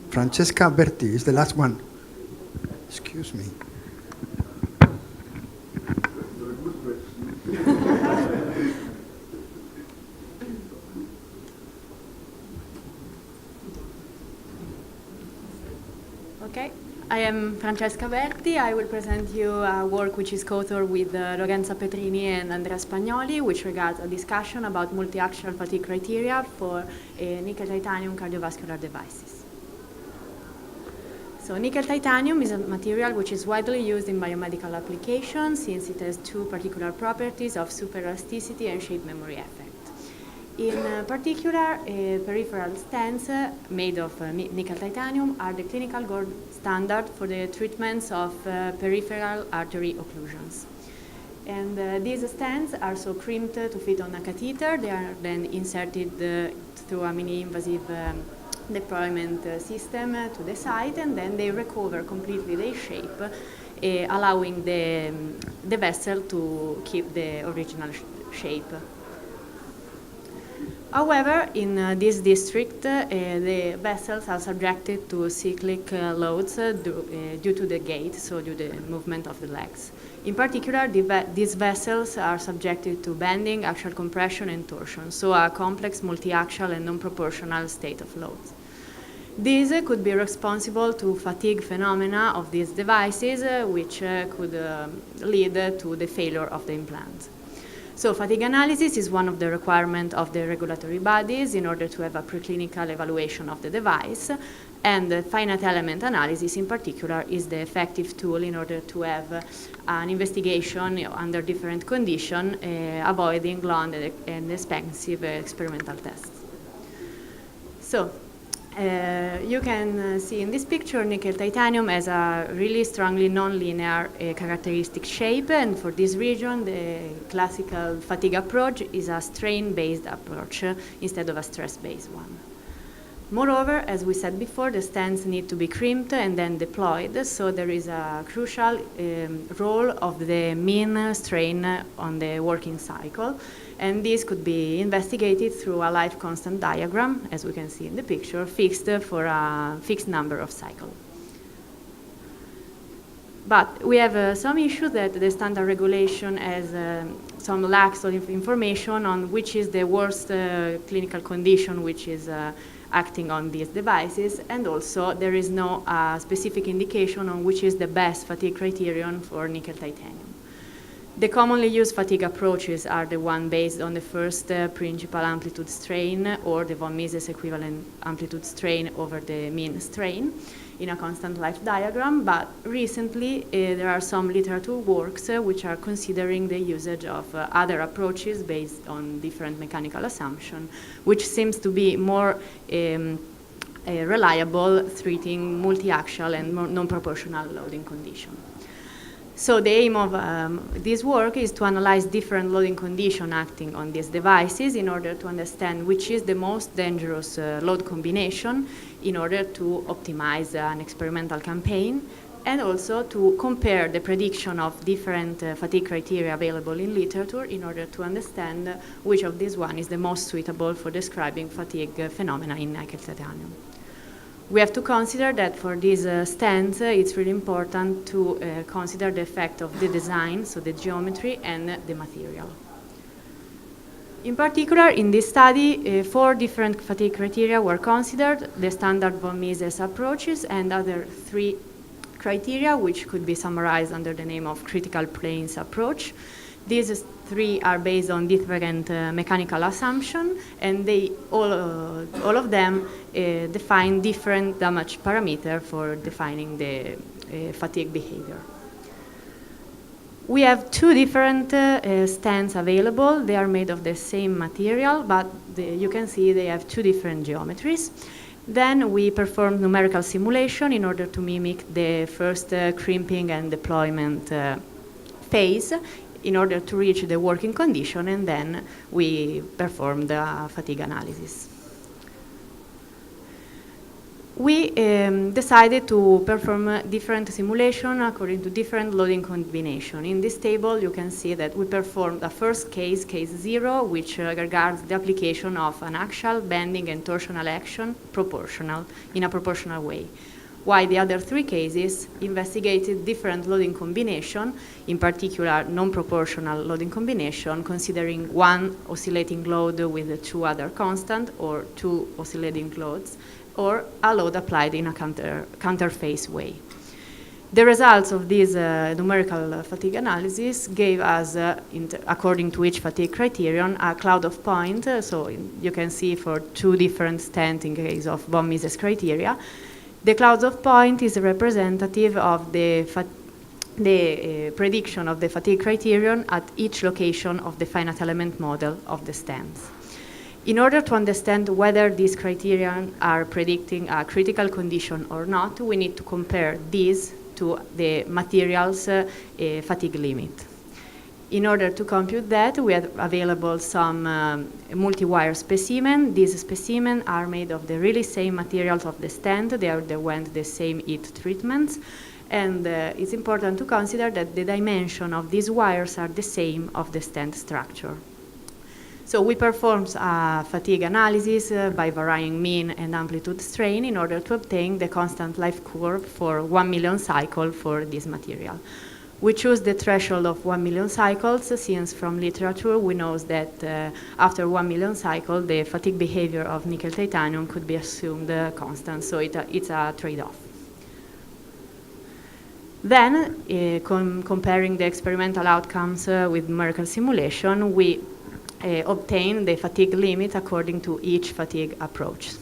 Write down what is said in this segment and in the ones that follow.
Francesca Berti is the last one. Excuse me. Okay, I am Francesca Berti. I will present you a work which is co-authored with Lorenza Petrini and Andrea Spagnoli, which regards a discussion about multiaxial fatigue criteria for nickel titanium cardiovascular devices. So nickel titanium is a material which is widely used in biomedical applications since it has two particular properties of superelasticity and shape memory effect. In particular, peripheral stents made of nickel titanium are the clinical gold standard for the treatments of peripheral artery occlusions. And these stents are so crimped to fit on a catheter. They are then inserted through a mini-invasive deployment system to the site, and then they recover completely their shape, allowing the vessel to keep the original shape. However, in this district, the vessels are subjected to cyclic loads due to the gait, so due to the movement of the legs. In particular, these vessels are subjected to bending, axial compression, and torsion, so a complex multi-axial and non-proportional state of loads. This could be responsible to fatigue phenomena of these devices, which could lead to the failure of the implant. So fatigue analysis is one of the requirements of the regulatory bodies in order to have a preclinical evaluation of the device, and the finite element analysis in particular is the effective tool in order to have an investigation under different conditions, avoiding long and expensive experimental tests. So you can see in this picture nickel titanium has a really strongly non-linear characteristic shape, and for this region the classical fatigue approach is a strain-based approach instead of a stress-based one. Moreover, as we said before, the stents need to be crimped and then deployed, so there is a crucial role of the mean strain on the working cycle, and this could be investigated through a life constant diagram, as we can see in the picture, fixed for a fixed number of cycles. But we have some issues that the standard regulation has some lacks of information on which is the worst clinical condition which is acting on these devices, and also there is no specific indication on which is the best fatigue criterion for nickel titanium. The commonly used fatigue approaches are the one based on the first principal amplitude strain or the von Mises equivalent amplitude strain over the mean strain in a constant life diagram, but recently there are some literature works which are considering the usage of other approaches based on different mechanical assumptions, which seems to be more reliable treating multi-axial and non-proportional loading conditions. So the aim of this work is to analyze different loading conditions acting on these devices in order to understand which is the most dangerous load combination in order to optimize an experimental campaign, and also to compare the prediction of different fatigue criteria available in literature in order to understand which of these one is the most suitable for describing fatigue phenomena in nickel titanium. We have to consider that for these stents, it's really important to consider the effect of the design, so the geometry and the material. In particular, in this study, 4 different fatigue criteria were considered, the standard von Mises approaches and other 3 criteria, which could be summarized under the name of critical planes approach. These 3 are based on different mechanical assumptions, and they all of them define different damage parameters for defining the fatigue behavior. We have 2 different stents available. They are made of the same material, but you can see they have 2 different geometries. Then we performed numerical simulation in order to mimic the first crimping and deployment phase in order to reach the working condition, and then we performed the fatigue analysis. we decided to perform different simulation according to different loading combination. In this table, you can see that we performed the first case, case 0, which regards the application of an axial, bending, and torsional action in a proportional way. While the other 3 cases investigated different loading combination, in particular non-proportional loading combination, considering one oscillating load with 2 other constant or 2 oscillating loads, or a load applied in a counterphase way. The results of this numerical fatigue analysis gave us, according to each fatigue criterion, a cloud of point. So you can see for 2 different stents in case of von Mises criteria. The cloud of point is representative of the prediction of the fatigue criterion at each location of the finite element model of the stents. In order to understand whether these criteria are predicting a critical condition or not, we need to compare these to the material's fatigue limit. In order to compute that, we have available some multi-wire specimen. These specimens are made of the really same materials of the stent. They underwent the same heat treatments. And it's important to consider that the dimension of these wires are the same of the stent structure. So we performed a fatigue analysis by varying mean and amplitude strain in order to obtain the constant life curve for 1 million cycles for this material. We choose the threshold of 1 million cycles since from literature we know that after 1 million cycles the fatigue behavior of nickel titanium could be assumed constant, so it's a trade-off. Then, comparing the experimental outcomes with numerical simulation, we obtain the fatigue limit according to each fatigue approach.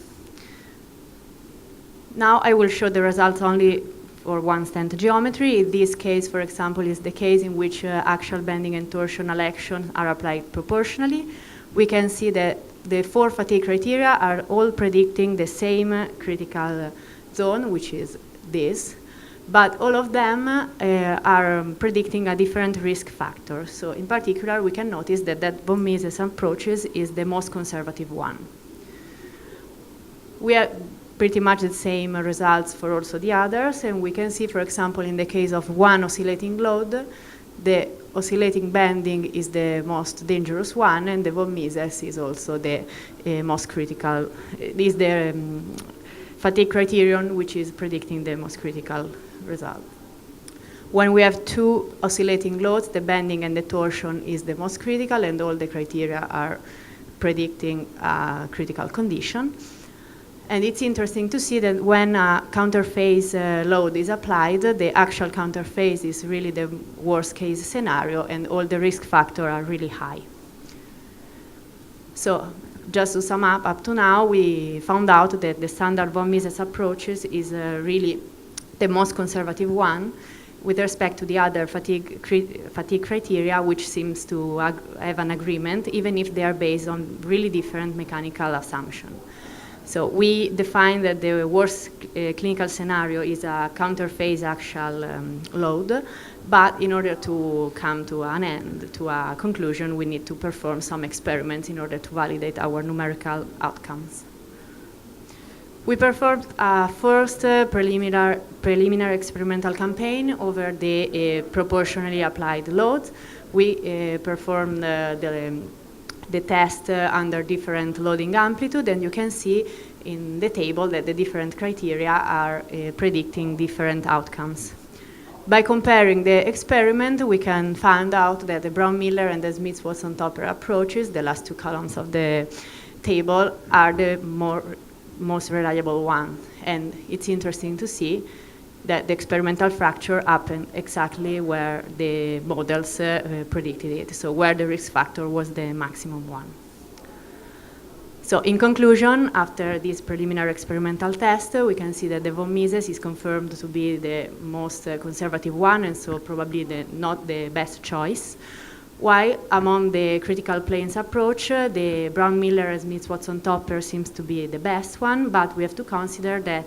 Now I will show the results only for one stent geometry. In this case, for example, is the case in which axial bending and torsional action are applied proportionally. We can see that the 4 fatigue criteria are all predicting the same critical zone, which is this. But all of them are predicting a different risk factor. So in particular, we can notice that von Mises approaches is the most conservative one. We have pretty much the same results for also the others, and we can see, for example, in the case of one oscillating load, the oscillating bending is the most dangerous one, and the von Mises is also the most critical, is the fatigue criterion which is predicting the most critical result. When we have 2 oscillating loads, the bending and the torsion is the most critical, and all the criteria are predicting a critical condition. And it's interesting to see that when a counterphase load is applied, the actual counterphase is really the worst case scenario, and all the risk factors are really high. So just to sum up to now, we found out that the standard von Mises approaches is really the most conservative one with respect to the other fatigue criteria, which seems to have an agreement, even if they are based on really different mechanical assumptions. So we define that the worst clinical scenario is a counterphase axial load, but in order to come to an end, to a conclusion, we need to perform some experiments in order to validate our numerical outcomes. We performed a first preliminary experimental campaign over the proportionally applied loads. We performed the test under different loading amplitude, and you can see in the table that the different criteria are predicting different outcomes. By comparing the experiment, we can find out that the Brown-Miller and the Smith-Watson-Topper approaches, the last 2 columns of the table, are the most reliable one. And it's interesting to see that the experimental fracture happened exactly where the models predicted it, so where the risk factor was the maximum one. So in conclusion, after this preliminary experimental test, we can see that the von Mises is confirmed to be the most conservative one, and so probably not the best choice. While among the critical planes approach, the Brown-Miller and Smith-Watson-Topper seems to be the best one, but we have to consider that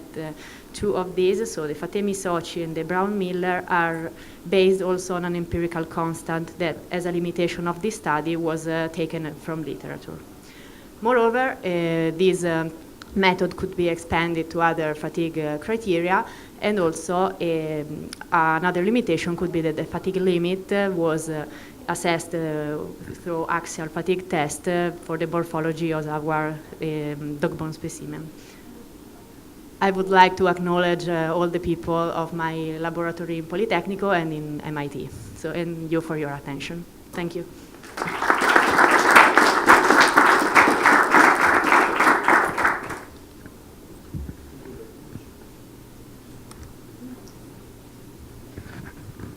2 of these, so the Fatemi-Sochi and the Brown-Miller, are based also on an empirical constant that, as a limitation of this study, was taken from literature. Moreover, these method could be expanded to other fatigue criteria, and also another limitation could be that the fatigue limit was assessed through axial fatigue test for the morphology of our dog bone specimen. I would like to acknowledge all the people of my laboratory in Politecnico and in MIT, and you for your attention. Thank you.